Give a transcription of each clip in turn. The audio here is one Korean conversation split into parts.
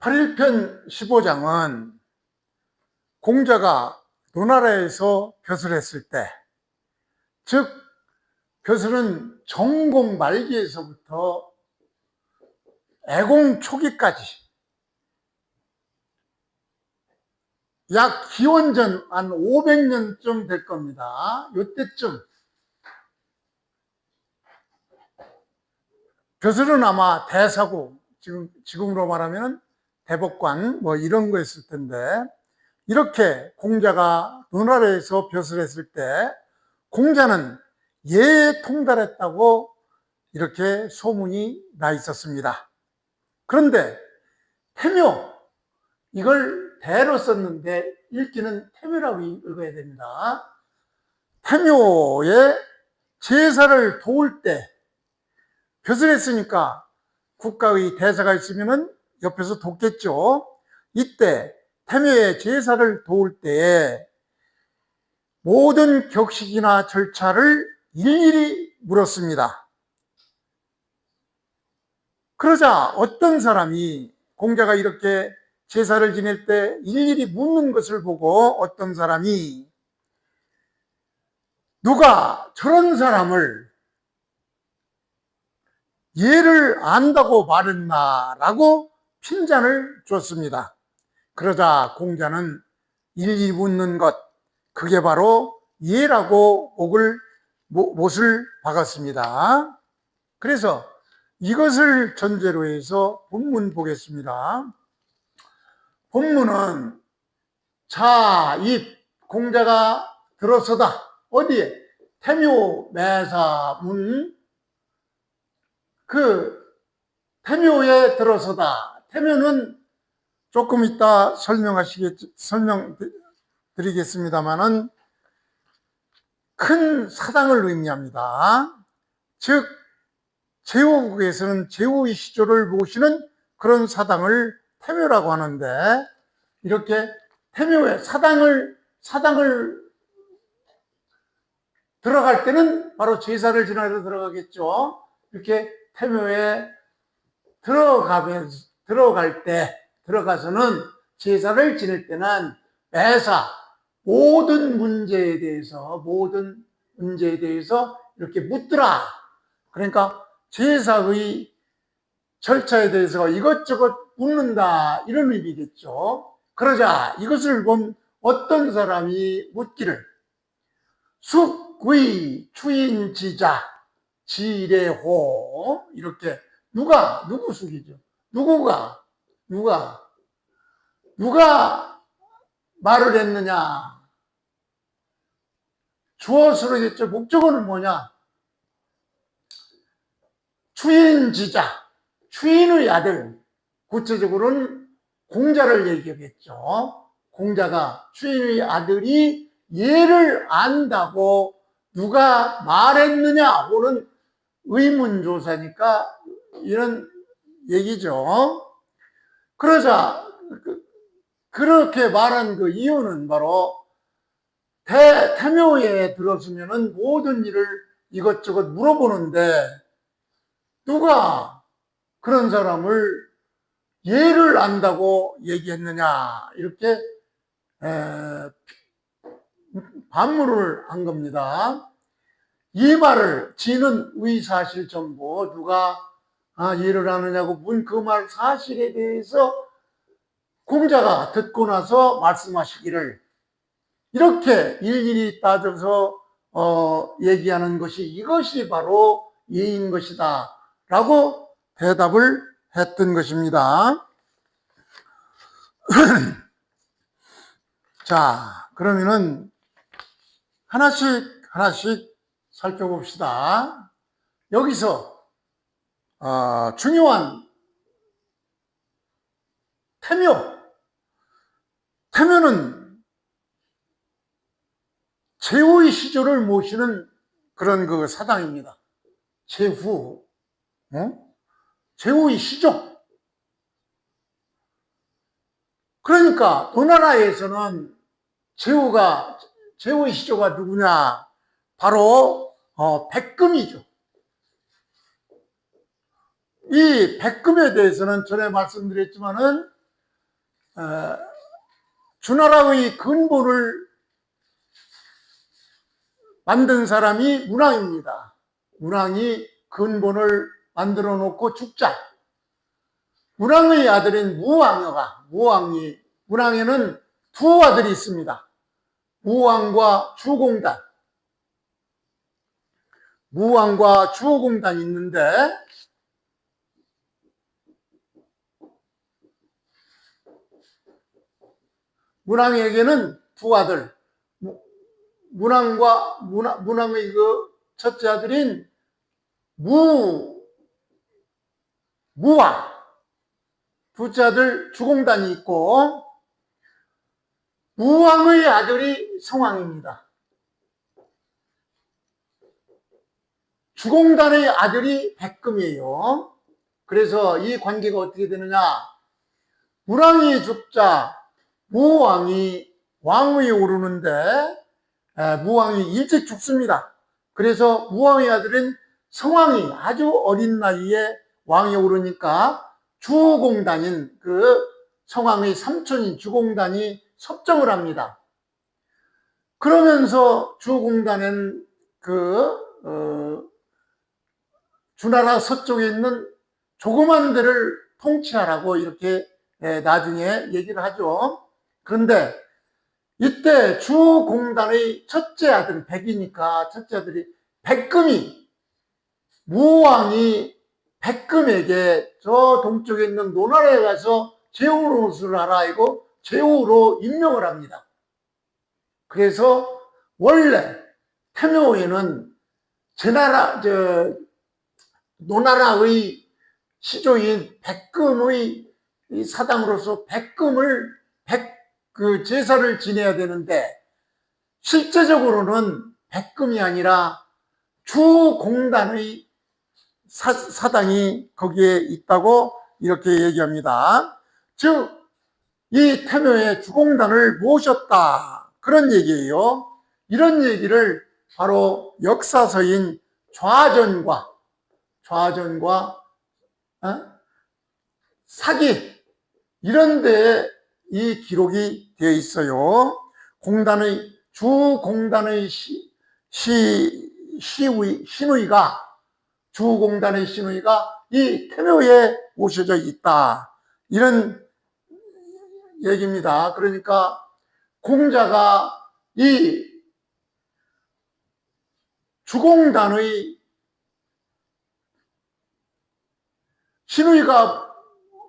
8일편 15장은 공자가 노나라에서 벼슬했을 때, 즉 벼슬은 정공 말기에서부터 애공 초기까지 약 기원전 한 500년쯤 될 겁니다. 이때쯤 벼슬은 아마 대사고, 지금으로 말하면 대법관 뭐 이런 거였을 텐데, 이렇게 공자가 노나라에서 벼슬했을 때 공자는 예에 통달했다고 이렇게 소문이 나 있었습니다. 그런데 태묘, 이걸 대로 썼는데 읽기는 태묘라고 읽어야 됩니다. 태묘에 제사를 도울 때, 벼슬했으니까 국가의 대사가 있으면 옆에서 돕겠죠. 이때 태묘에 제사를 도울 때에 모든 격식이나 절차를 일일이 물었습니다. 그러자 어떤 사람이, 공자가 이렇게 제사를 지낼 때 일일이 묻는 것을 보고 어떤 사람이 누가 저런 사람을 예를 안다고 말했나라고 핀잔을 줬습니다. 그러자 공자는 일일이 묻는 것, 그게 바로 예라고 못을 박았습니다. 그래서 이것을 전제로 해서 본문 보겠습니다. 본문은 공자가 들어서다. 어디에? 태묘 매사문, 태묘에 들어서다. 태묘는 조금 이따 설명드리겠습니다만은 큰 사당을 의미합니다. 즉 제후국에서는 제후의 시조를 모시는 그런 사당을 태묘라고 하는데, 이렇게 태묘에 사당을 들어갈 때는 바로 제사를 지나러 들어가겠죠. 이렇게 태묘에 들어가서는 제사를 지낼 때는 매사 모든 문제에 대해서 이렇게 묻더라. 그러니까 제사의 절차에 대해서 이것저것 묻는다, 이런 의미겠죠. 그러자 이것을 본 어떤 사람이 묻기를, 숙의 추인지자 지례호, 이렇게 누구 숙이죠? 누가 말을 했느냐? 주어서로겠죠. 목적어는 뭐냐? 추인지자, 추인의 아들, 구체적으로는 공자를 얘기하겠죠. 공자가 추인의 아들이 예를 안다고 누가 말했느냐? 오는 의문조사니까 이런 얘기죠. 그러자 그렇게 말한 그 이유는 바로 태묘에 들었으면 모든 일을 이것저것 물어보는데 누가 그런 사람을 예를 안다고 얘기했느냐, 이렇게 반문을 한 겁니다. 이 말을, 지는 의사실 정보, 누가 예를 아느냐고 문 그 말 사실에 대해서 공자가 듣고 나서 말씀하시기를, 이렇게 일일이 따져서 얘기하는 것이, 이것이 바로 예인 것이다 라고 대답을 했던 것입니다. 자, 그러면은 하나씩 살펴봅시다. 여기서 중요한 태묘는 제후의 시조를 모시는 그런 그 사당입니다. 제후의 시조. 그러니까 노나라에서는 제후의 시조가 누구냐? 바로 백금이죠. 이 백금에 대해서는 전에 말씀드렸지만은 주나라의 근본을 만든 사람이 문왕입니다. 문왕이 근본을 만들어 놓고 죽자. 문왕의 아들인 문왕에는 두 아들이 있습니다. 무왕과 주공단. 무왕과 주공단이 있는데, 문왕에게는 두 아들, 문왕의 그 첫째 아들인 무왕, 둘째 아들 주공단이 있고, 무왕의 아들이 성왕입니다. 주공단의 아들이 백금이에요. 그래서 이 관계가 어떻게 되느냐? 문왕이 죽자 무왕이 왕위에 오르는데, 무왕이 일찍 죽습니다. 그래서 무왕의 아들인 성왕이 아주 어린 나이에 왕위에 오르니까 주공단인 그 성왕의 삼촌인 주공단이 섭정을 합니다. 그러면서 주공단은 주나라 서쪽에 있는 조그만 데를 통치하라고 이렇게 나중에 얘기를 하죠. 그런데 이때 주공단의 첫째 아들, 백이니까 첫째 아들이 백금이, 무왕이 백금에게 저 동쪽에 있는 노나라에 가서 제후노릇을 하라 이고 제후로 임명을 합니다. 그래서 원래 태묘에는 노나라의 시조인 백금의 사당으로서 백금을 제사를 지내야 되는데, 실제적으로는 백금이 아니라 주공단의 사당이 거기에 있다고 이렇게 얘기합니다. 즉, 이 태묘에 주공단을 모셨다, 그런 얘기예요. 이런 얘기를 바로 역사서인 좌전과 사기, 이런 데에 이 기록이 되어 있어요. 주공단의 주공단의 신의가 이 태묘에 모셔져 있다, 이런 얘기입니다. 그러니까 공자가 이 주공단의 신의가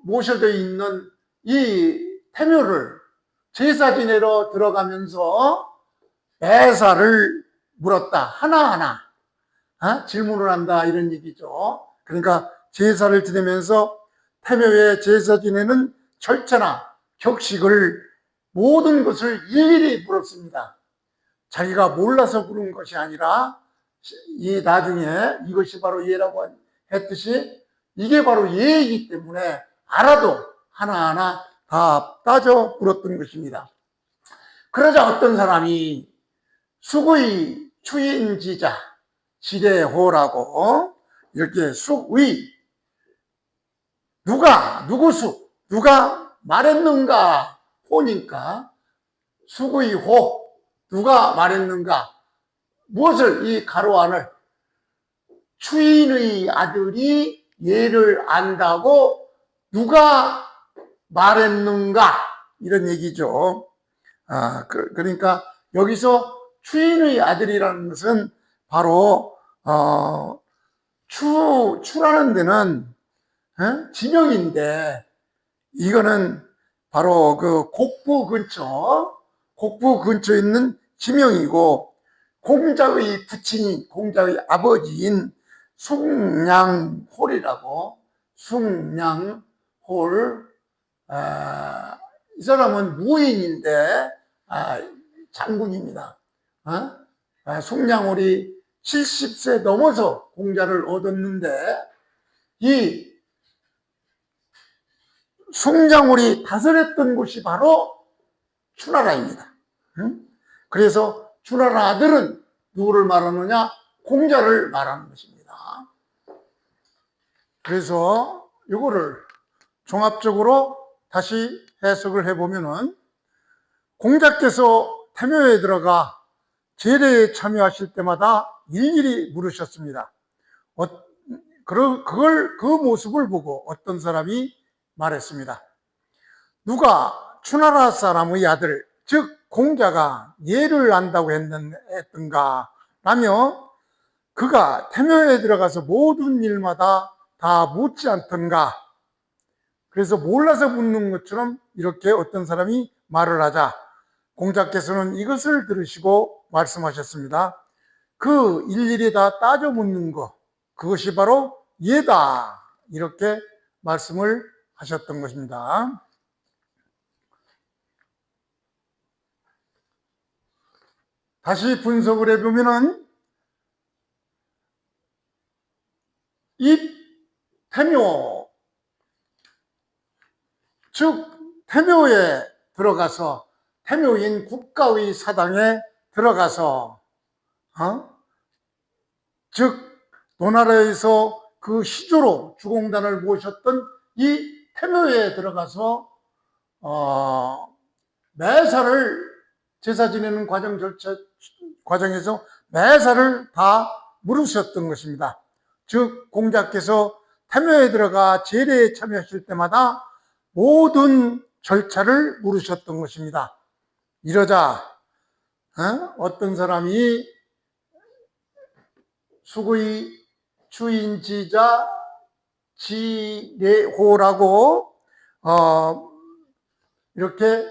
모셔져 있는 이 태묘를 제사 지내러 들어가면서 매사를 물었다. 하나하나 질문을 한다, 이런 얘기죠. 그러니까 제사를 지내면서 태묘에 제사 지내는 절차나 격식을, 모든 것을 일일이 물었습니다. 자기가 몰라서 물은 것이 아니라, 이 나중에 이것이 바로 예라고 했듯이 이게 바로 예이기 때문에 알아도 하나하나 다 따져 물었던 것입니다. 그러자 어떤 사람이 숙의 추인지자 지례호라고, 이렇게 숙의, 누가 말했는가, 호니까 숙의 호, 누가 말했는가, 무엇을, 이 가로 안을, 추인의 아들이 예를 안다고 누가 말했는가, 이런 얘기죠. 그러니까 여기서 추인의 아들이라는 것은 바로 추라는 데는 지명인데, 이거는 바로 그 곡부 근처에 있는 지명이고, 공자의 부친인, 공자의 아버지인 숭냥홀이라고, 숭냥홀, 이 사람은 무인인데 장군입니다. 숭냥홀이 70세 넘어서 공자를 얻었는데, 이 숭냥홀이 다스렸던 곳이 바로 추나라입니다. 그래서 추나라 아들은 누구를 말하느냐? 공자를 말하는 것입니다. 그래서 이거를 종합적으로 다시 해석을 해보면은 공자께서 태묘에 들어가 제례에 참여하실 때마다 일일이 물으셨습니다. 그 모습을 보고 어떤 사람이 말했습니다. 누가 추나라 사람의 아들, 즉 공자가 예를 안다고 했던가 라며 그가 태묘에 들어가서 모든 일마다 다 묻지 않던가. 그래서 몰라서 묻는 것처럼 이렇게 어떤 사람이 말을 하자 공자께서는 이것을 들으시고 말씀하셨습니다. 그 일일이 다 따져 묻는 것, 그것이 바로 예다. 이렇게 말씀을 하셨던 것입니다. 다시 분석을 해보면은 이 태묘, 즉 태묘에 들어가서 태묘인 국가의 사당에 들어가서 즉 노나라에서 그 시조로 주공단을 모셨던 이 태묘에 들어가서 매사를 제사 지내는 과정에서 매사를 다 물으셨던 것입니다. 즉 공자께서 태묘에 들어가 제례에 참여하실 때마다 모든 절차를 물으셨던 것입니다. 이러자 어떤 사람이 수구의 주인지자 지례호라고 이렇게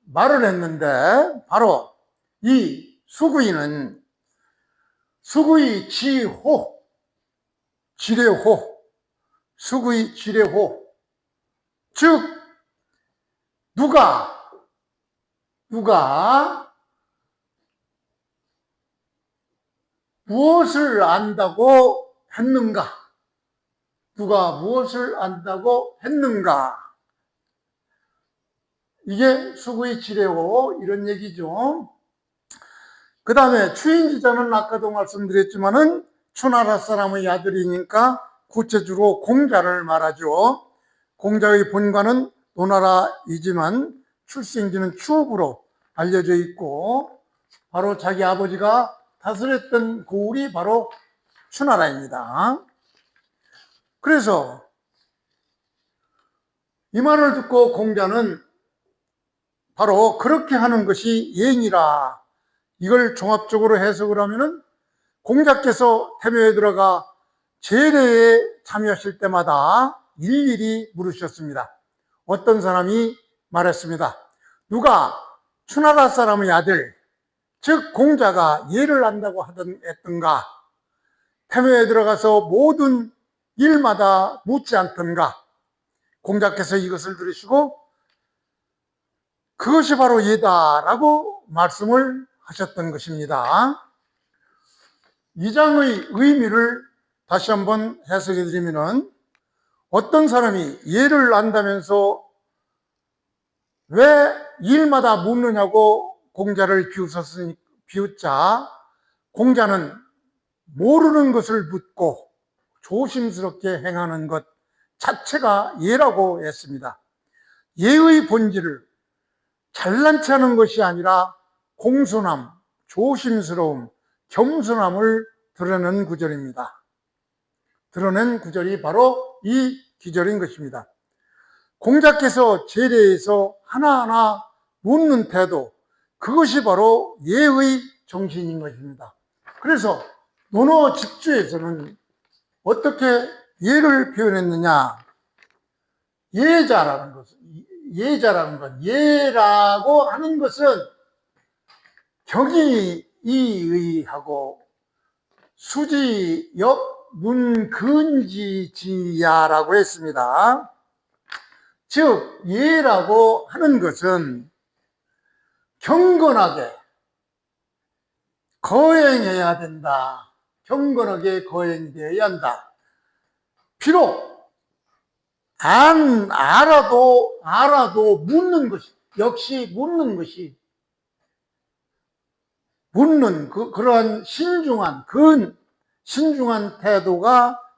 말을 했는데 바로 이 수구이는 수구의 지호, 지례호, 수구의 지례호, 즉 누가 무엇을 안다고 했는가? 누가 무엇을 안다고 했는가? 이게 수구의 지례호 이런 얘기죠. 그 다음에 추인지자는 아까도 말씀드렸지만은 추나라 사람의 아들이니까 구체적으로 공자를 말하죠. 공자의 본관은 노나라이지만 출생지는 추업으로 알려져 있고 바로 자기 아버지가 다스렸던 고을이 바로 추나라입니다. 그래서 이 말을 듣고 공자는 바로 그렇게 하는 것이 예행이라 이걸 종합적으로 해석을 하면은 공자께서 태묘에 들어가 제례에 참여하실 때마다 일일이 물으셨습니다. 어떤 사람이 말했습니다. 누가 추나라 사람의 아들, 즉 공자가 예를 안다고 했던가, 태묘에 들어가서 모든 일마다 묻지 않던가. 공자께서 이것을 들으시고 그것이 바로 예다라고 말씀을 하셨던 것입니다. 이 장의 의미를 다시 한번 해석해 드리면 어떤 사람이 예를 안다면서 왜 일마다 묻느냐고 공자를 비웃자 공자는 모르는 것을 묻고 조심스럽게 행하는 것 자체가 예라고 했습니다. 예의 본질을 잘난 체 하는 것이 아니라 공손함, 조심스러움, 겸손함을 드러낸 구절입니다. 드러낸 구절이 바로 이 기절인 것입니다. 공자께서 제례에서 하나하나 묻는 태도, 그것이 바로 예의 정신인 것입니다. 그래서 논어 집주에서는 어떻게 예를 표현했느냐? 예자라는 것, 예라고 하는 것은 경의의하고 수지 옆 문근지지야라고 했습니다. 즉 예라고 하는 것은 경건하게 거행해야 된다. 경건하게 거행되어야 한다. 비록 알아도 묻는 것이, 역시 묻는 것이, 그러한 신중한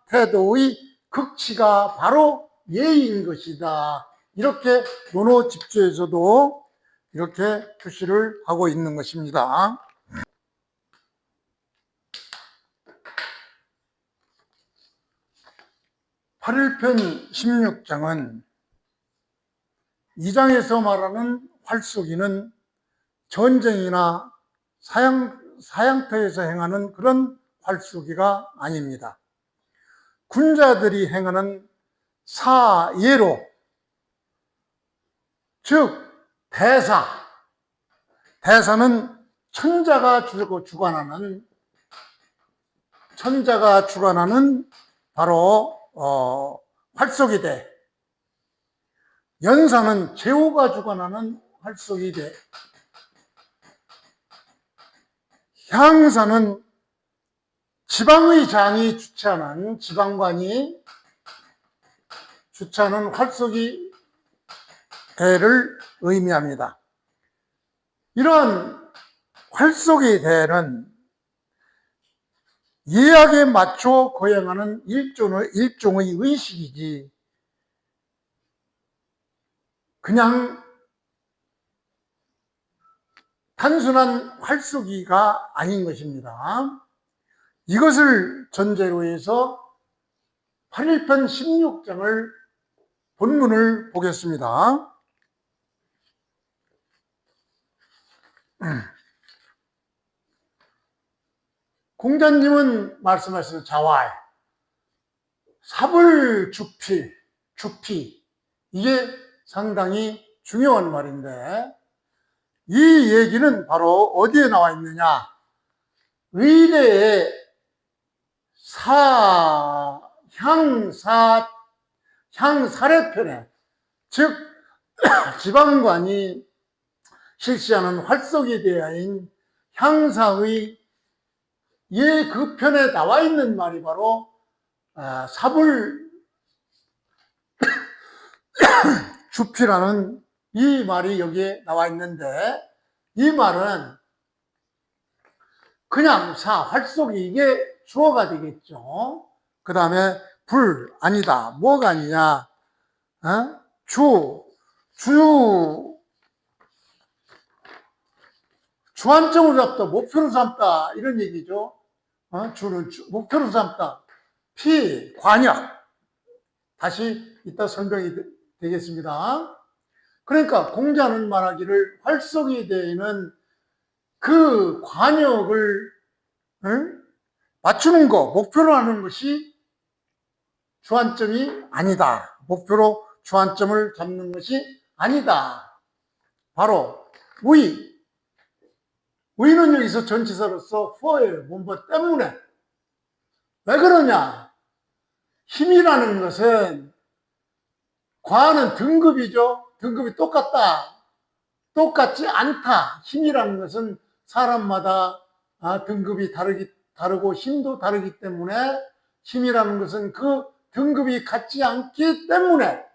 태도의 극치가 바로 예인 것이다. 이렇게 논어 집주에서도 이렇게 표시를 하고 있는 것입니다. 8일편 16장은 2장에서 말하는 활쏘기는 전쟁이나 사양터에서 행하는 그런 활쏘기가 아닙니다. 군자들이 행하는 사예로, 즉 대사는 천자가 주관하는 바로 활쏘기대, 연사는 제후가 주관하는 활쏘기대, 향사는 지방의 장이 주최하는, 지방관이 주최하는 활쏘기 대회를 의미합니다. 이러한 활쏘기 대회는 예약에 맞춰 거행하는 일종의 의식이지 그냥 단순한 활쏘기가 아닌 것입니다. 이것을 전제로 해서 8일편 16장을 본문을 보겠습니다. 공자님은 말씀하시는 자활, 사불주피, 이게 상당히 중요한 말인데, 이 얘기는 바로 어디에 나와 있느냐? 의례의 향사례편에, 즉 지방관이 실시하는 활쏘기 대회인 향사의 그 편에 나와 있는 말이 바로 사불주피라는 이 말이 여기에 나와 있는데, 이 말은 그냥 활쏘기, 이게 주어가 되겠죠. 그 다음에 아니다. 뭐가 아니냐? 주안점을 잡다, 목표로 삼다, 이런 얘기죠. 주는 목표로 삼다. 관역. 다시 이따 설명이 되겠습니다. 그러니까 공자는 말하기를 활쏘기 대회는 그 관역을 맞추는 거, 목표로 하는 것이 주안점이 아니다. 목표로 주안점을 잡는 것이 아니다. 바로 의는 여기서 전치사로서 for예요. 뭔가 때문에. 왜 그러냐? 힘이라는 것은, 과는 등급이죠. 등급이 똑같지 않다. 힘이라는 것은 사람마다 등급이 다르고 힘도 다르기 때문에, 힘이라는 것은 그 등급이 같지 않기 때문에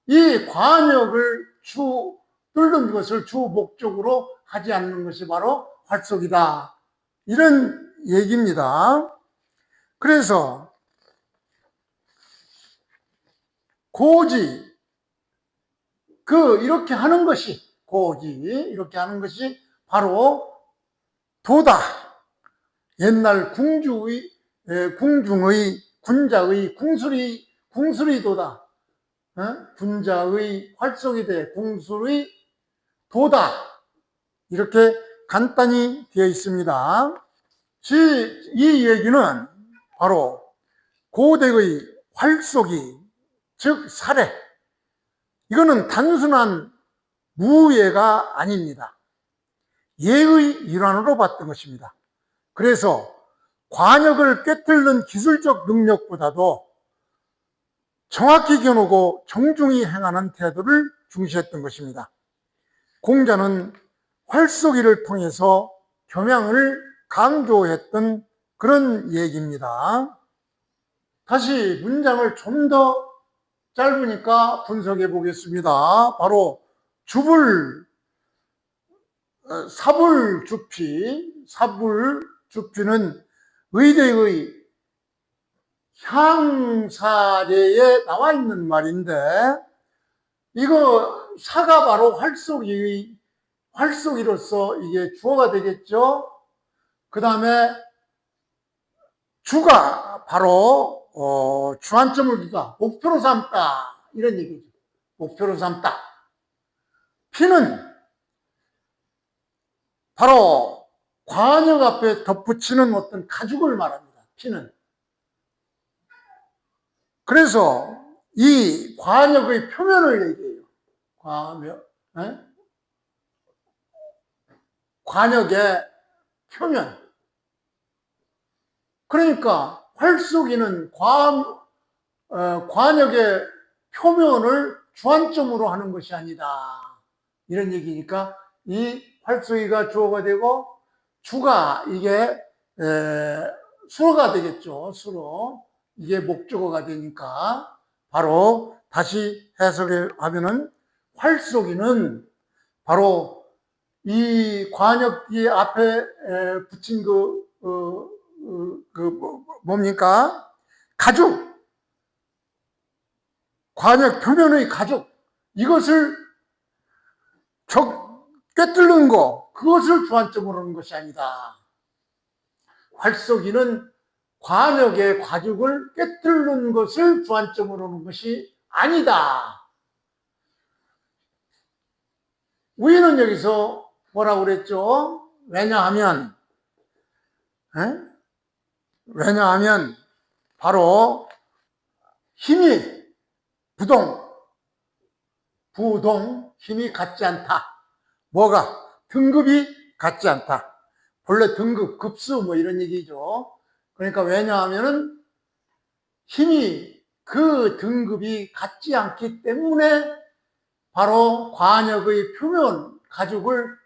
이 관역을 뚫는 것을 주 목적으로 하지 않는 것이 바로 활쏘기다, 이런 얘기입니다. 그래서 고지, 이렇게 하는 것이 바로 도다. 옛날 군자의 궁술의 도다. 군자의 활쏘기대, 궁술의 도다. 이렇게 간단히 되어 있습니다. 이 얘기는 바로 고대의 활쏘기, 즉 사례, 이거는 단순한 무예가 아닙니다. 예의 일환으로 봤던 것입니다. 그래서 관역을 꿰뚫는 기술적 능력보다도 정확히 겨누고 정중히 행하는 태도를 중시했던 것입니다. 공자는 활쏘기를 통해서 교양을 강조했던 그런 얘기입니다. 다시 문장을 좀 더 짧으니까 분석해 보겠습니다. 바로 사불주피는 의대의 향사례에 나와 있는 말인데, 이거 사가 바로 활쏘기로서 이게 주어가 되겠죠. 그 다음에 주가 바로 주안점을 두다, 목표로 삼다, 이런 얘기죠. 목표로 삼다. 피는 바로 관역 앞에 덧붙이는 어떤 가죽을 말합니다. 피는. 그래서 이 관역의 표면을 얘기해요. 관역의 표면. 그러니까 활쏘기는 관역의 표면을 주안점으로 하는 것이 아니다, 이런 얘기니까 이 활쏘기가 주어가 되고 주가 이게 수어가 되겠죠. 수로. 이게 목적어가 되니까 바로 다시 해석을 하면은 활쏘기는 바로 이 관역기 앞에 붙인 뭡니까? 가죽, 관역 표면의 가죽, 이것을 꿰뚫는 거, 그것을 주안점으로 하는 것이 아니다. 활쏘기는 관역의 가죽을 꿰뚫는 것을 주안점으로 하는 것이 아니다. 우리는 여기서 뭐라고 그랬죠? 왜냐하면 바로 힘이 부동, 힘이 같지 않다. 뭐가? 등급이 같지 않다. 본래 등급, 급수 뭐 이런 얘기죠. 그러니까 왜냐하면은 힘이 그 등급이 같지 않기 때문에 바로 관역의 표면, 가죽을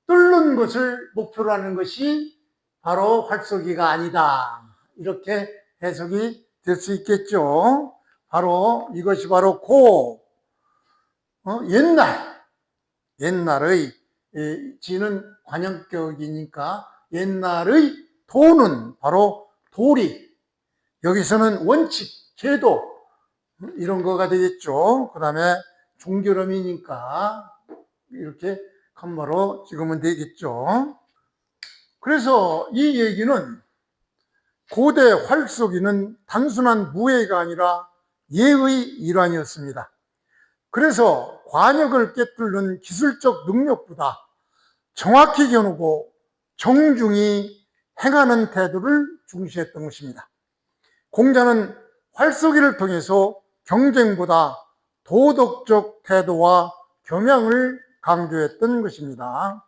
뚫는 것을 목표로 하는 것이 바로 활쏘기가 아니다. 이렇게 해석이 될 수 있겠죠. 바로 이것이 바로 옛날의 지는 관형격이니까 옛날의 도는 바로 도리, 여기서는 원칙, 제도 이런 거가 되겠죠. 그 다음에 종결음이니까 이렇게 컴마로 찍으면 되겠죠. 그래서 이 얘기는 고대 활쏘기는 단순한 무예가 아니라 예의 일환이었습니다. 그래서 관역을 꿰뚫는 기술적 능력보다 정확히 겨누고 정중히 행하는 태도를 중시했던 것입니다. 공자는 활쏘기를 통해서 경쟁보다 도덕적 태도와 겸양을 강조했던 것입니다.